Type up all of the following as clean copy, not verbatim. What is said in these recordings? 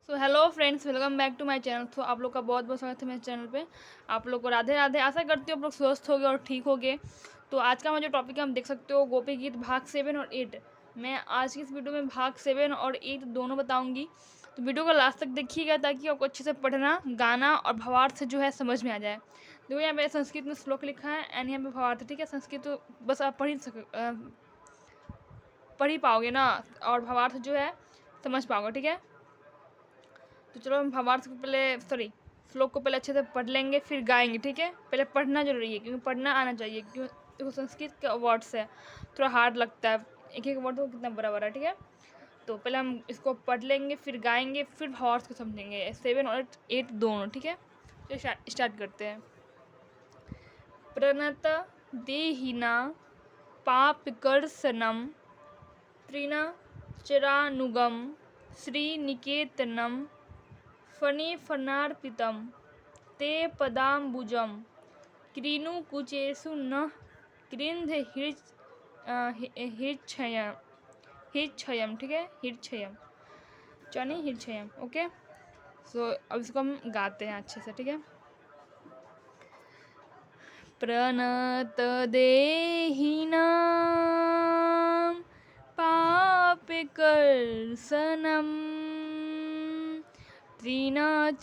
So hello friends, welcome back to my channel. तो आप लोग का बहुत बहुत स्वागत है मेरे चैनल पे। आप लोग को राधे राधे। आशा करती हूँ आप लोग स्वस्थ होगे और ठीक होगे। तो आज का जो टॉपिक है हम देख सकते हो गोपी गीत भाग 7 और 8। मैं आज की इस वीडियो में भाग 7 और 8 दोनों बताऊंगी। तो वीडियो को लास्ट तक देखिएगा ताकि आपको अच्छे से पढ़ना, गाना और भावार्थ जो है समझ में आ जाए। देखो यहाँ पे संस्कृत में श्लोक लिखा है एंड यहाँ पे भावार्थ। ठीक है, संस्कृत तो बस आप पढ़ ही पाओगे ना, और भावार्थ जो है समझ पाओगे। ठीक है, तो चलो हम भावार्थ को पहले श्लोक को पहले अच्छे से पढ़ लेंगे, फिर गाएंगे। ठीक है, पहले पढ़ना जरूरी है क्योंकि पढ़ना आना चाहिए, क्योंकि देखो संस्कृत के वर्ड्स है, थोड़ा हार्ड लगता है। एक एक वर्ड तो कितना बड़ा बड़ा। ठीक है, तो पहले हम इसको पढ़ लेंगे, फिर गाएंगे, फिर भावार्थ को समझेंगे 7 और 8 दोनों। ठीक है, तो स्टार्ट करते हैं। प्रणत देहिना पापकर्षणम त्रिना चरानुगम श्रीनिकेतनम फणिफणार्पितं ते पदाम्बुजं कृणुकुचेषु नः हृच्छयम्। ठीक है, हृच्छयम्, चानी हृच्छयम्। ओके, सो अब इसको हम गाते हैं अच्छे से। ठीक है, प्रणत देहिनां पापकर्षणं त्रिनाचरानुगं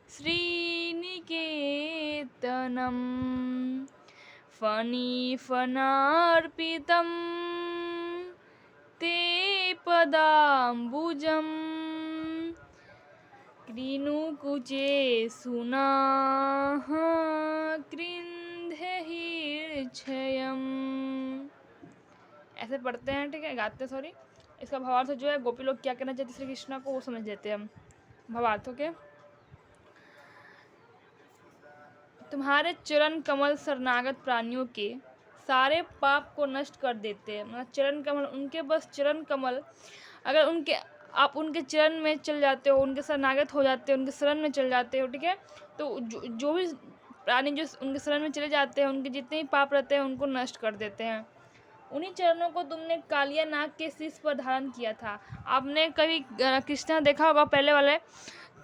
श्रीनिकेतनं फणिफणार्पितं ते पदाम्बुजं कृणुकुचेषु नः कृन्धहिर्च्छयम्। ऐसे पढ़ते हैं। ठीक है, गाते सॉरी। इसका भावार्थ जो है गोपी लोग क्या कहना चाहते श्री कृष्णा को वो समझ लेते हैं हम भावार्थ। ओके, तुम्हारे चरण कमल शरणागत प्राणियों के सारे पाप को नष्ट कर देते हैं। मतलब चरण कमल, उनके बस चरण कमल, अगर आप उनके चरण में चल जाते हो, उनके शरणागत हो जाते हो, उनके शरण में चल जाते हो। ठीक है, तो जो भी प्राणी जो उनके शरण में चले जाते हैं, उनके जितने भी पाप रहते हैं उनको नष्ट कर देते हैं। उन्हीं चरणों को तुमने कालिया नाग के शीश पर धारण किया था। आपने कभी कृष्णा देखा होगा पहले वाले,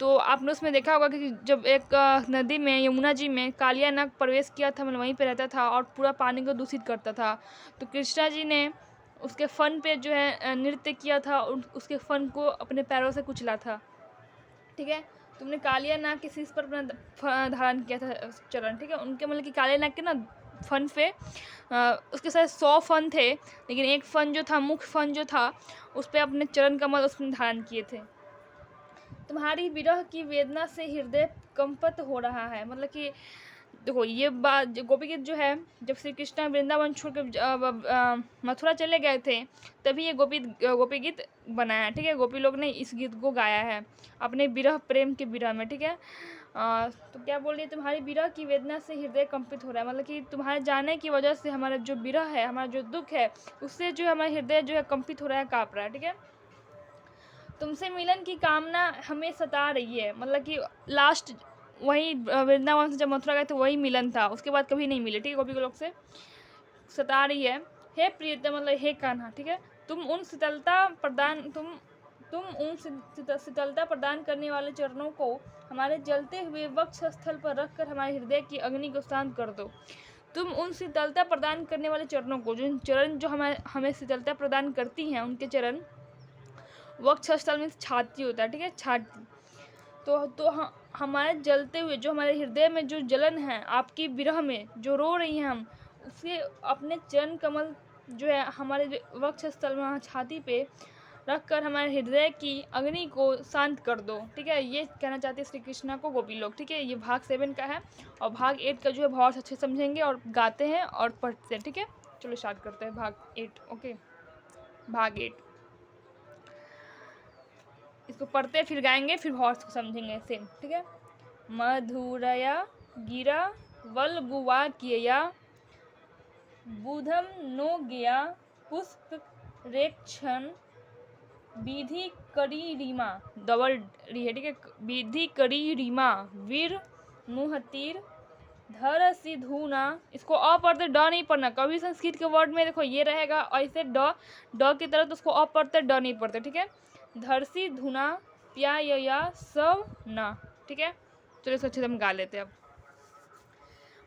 तो आपने उसमें देखा होगा कि जब एक नदी में, यमुना जी में कालिया नाग प्रवेश किया था, मतलब वहीं पे रहता था और पूरा पानी को दूषित करता था। तो कृष्णा जी ने उसके फन पे जो है नृत्य किया था और उसके फन को अपने पैरों से कुचला था। ठीक है, तुमने कालिया नाग के शीश पर अपना धारण किया था चरण। ठीक है, उनके मतलब कि कालिया नाग के ना फन पे उसके साथ 100 फन थे, लेकिन एक फन जो था, मुख्य फन जो था, उस पर अपने चरण कमल उसमें धारण किए थे। तुम्हारी विरह की वेदना से हृदय कंपित हो रहा है। मतलब कि देखो ये बात, गोपी गीत जो है, जब श्री कृष्ण वृंदावन छोड़ के मथुरा चले गए थे, तभी ये गोपी गीत बनाया है। ठीक है, गोपी लोग ने इस गीत को गाया है अपने विरह, प्रेम के विरह में। ठीक है, तो क्या बोल रही है, तुम्हारी विरह की वेदना से हृदय कंपित हो रहा है। मतलब कि तुम्हारे जाने की वजह से हमारा जो विरह है, हमारा जो दुख है, उससे जो हमारा हृदय जो है कंपित हो रहा है, काँप रहा है। ठीक है, तुमसे मिलन की कामना हमें सता रही है। मतलब कि लास्ट वही वृंदावन से जब मथुरा गए थे वही मिलन था, उसके बाद कभी नहीं मिले। ठीक है, गोपी लोग से सता रही है। हे प्रियतम, मतलब हे कान्हा। ठीक है, तुम उन शीतलता प्रदान करने वाले चरणों को हमारे जलते हुए वक्ष स्थल पर रखकर हमारे हृदय की अग्नि को शांत कर दो। तुम उन शीतलता प्रदान करने वाले चरणों को, जो चरण जो हमें शीतलता प्रदान करती हैं, उनके चरण, वक्ष स्थल में छाती होता है। ठीक है, छाती। तो हमारे जलते हुए, जो हमारे हृदय में जो जलन है आपकी विरह में, जो रो रही हैं हम, उसे अपने चरण कमल जो है हमारे वक्ष स्थल में, छाती पे रख कर हमारे हृदय की अग्नि को शांत कर दो। ठीक है, ये कहना चाहते हैं श्री कृष्णा को गोपी लोग। ठीक है, ये भाग 7 का है और भाग 8 का जो है बहुत अच्छे समझेंगे और गाते हैं और पढ़ते हैं। ठीक है, चलो स्टार्ट करते हैं भाग 8। ओके, भाग 8 इसको पढ़ते फिर गाएंगे, फिर हॉर्स को समझेंगे सेम। ठीक है, मधुरया गिरा वल्गुवा किया बुधम नो गया पुष्प रेक्षण विधि करी रीमा, डबल री है। ठीक है, विधि करी रीमा वीर मुहतीर धर सिधुना, इसको अ पढ़ते ड नहीं पढ़ना। कभी संस्कृत के वर्ड में देखो ये रहेगा ऐसे ड की तरह, तो उसको अ पढ़ते ड नहीं पढ़ते, ठीक है। धरसी धुना प्यायया सब ना, ठीक है। चलो इसको अच्छे से हम गा लेते हैं अब।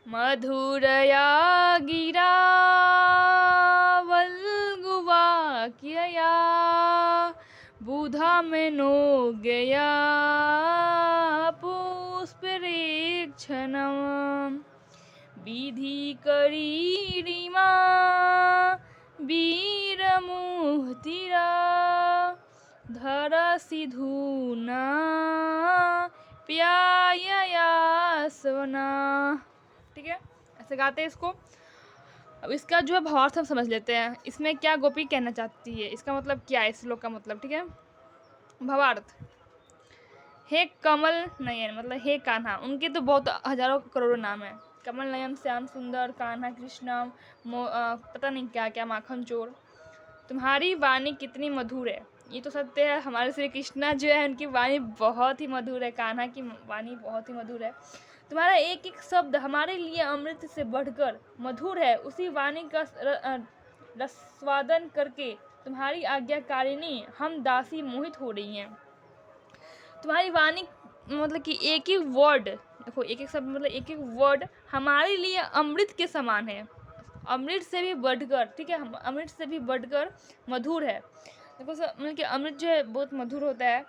मधुरया गिरा वल्गुवाक्यया बुधा में नो गया पुष्परेक्षणम विधि करीरिमा वीरमुहतिरा धर सिधुना प्यायया सवना, ठीक है। ऐसे गाते हैं इसको। अब इसका जो है भावार्थ हम समझ लेते हैं। इसमें क्या गोपी कहना चाहती है, इसका मतलब क्या है, इस श्लोक का मतलब, ठीक है। भावार्थ, हे कमल नयन मतलब हे कान्हा, उनके तो बहुत हजारों करोड़ों नाम है। कमल नयन, श्याम सुंदर, कान्हा, कृष्णा, पता नहीं क्या क्या, माखन चोर, तुम्हारी वाणी कितनी मधुर है। ये तो सत्य है, हमारे श्री कृष्णा जो है उनकी वाणी बहुत ही मधुर है, कान्हा की वाणी बहुत ही मधुर है। तुम्हारा एक एक शब्द हमारे लिए अमृत से बढ़कर मधुर है। उसी वाणी का रसवादन करके तुम्हारी आज्ञाकारिणी हम दासी मोहित हो रही हैं। तुम्हारी वाणी मतलब कि एक एक वर्ड, देखो एक एक शब्द मतलब एक एक वर्ड हमारे लिए अमृत के समान है, अमृत से भी बढ़कर, ठीक है, हम अमृत से भी बढ़कर मधुर है। देखो मतलब कि अमृत जो है बहुत मधुर होता है,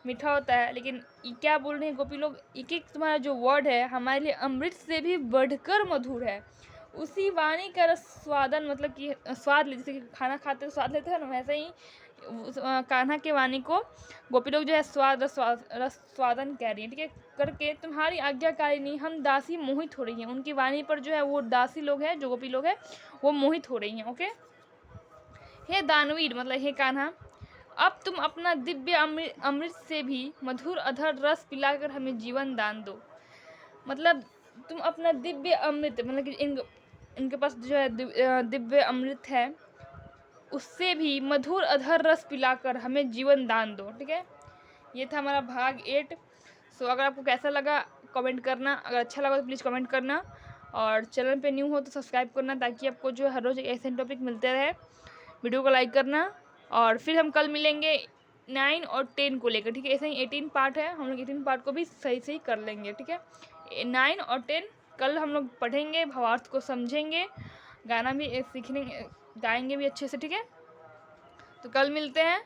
मीठा होता है, लेकिन क्या बोल रहे हैं गोपी लोग, एक एक तुम्हारा जो वर्ड है हमारे लिए अमृत से भी बढ़कर मधुर है। उसी वाणी का रसवादन मतलब कि स्वाद ले, जैसे कि खाना खाते तो स्वाद लेते हैं ना, वैसे ही कान्हा के वाणी को गोपी लोग जो है रसवादन कह रही है, ठीक है, करके तुम्हारी आज्ञाकारिणी हम दासी मोहित हो रही हैं। उनकी वाणी पर जो है वो दासी लोग हैं, जो गोपी लोग हैं वो मोहित हो रही हैं। ओके। हे दानवीर मतलब हे कान्हा, अब तुम अपना दिव्य अमृत से भी मधुर अधर रस पिलाकर हमें जीवन दान दो। मतलब तुम अपना दिव्य अमृत मतलब कि इनके पास जो है दिव्य अमृत है, उससे भी मधुर अधर रस पिलाकर हमें जीवन दान दो, ठीक है। ये था हमारा भाग 8। सो अगर आपको कैसा लगा कमेंट करना, अगर अच्छा लगा तो प्लीज़ कमेंट करना, और चैनल पे न्यू हो तो सब्सक्राइब करना, ताकि आपको जो हर रोज़ ऐसे टॉपिक मिलते रहे। वीडियो को लाइक करना, और फिर हम कल मिलेंगे 9 और 10 को लेकर, ठीक है। ऐसे ही 18 पार्ट है, हम लोग 18 पार्ट को भी सही से ही कर लेंगे, ठीक है। 9 और 10 कल हम लोग पढ़ेंगे, भावार्थ को समझेंगे, गाना भी सीखने गाएंगे भी अच्छे से, ठीक है। तो कल मिलते हैं।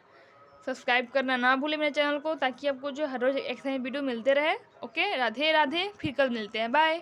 सब्सक्राइब करना ना भूलें मेरे चैनल को, ताकि आपको जो हर रोज़ एक वीडियो मिलते रहे। ओके, राधे राधे, फिर कल मिलते हैं, बाय।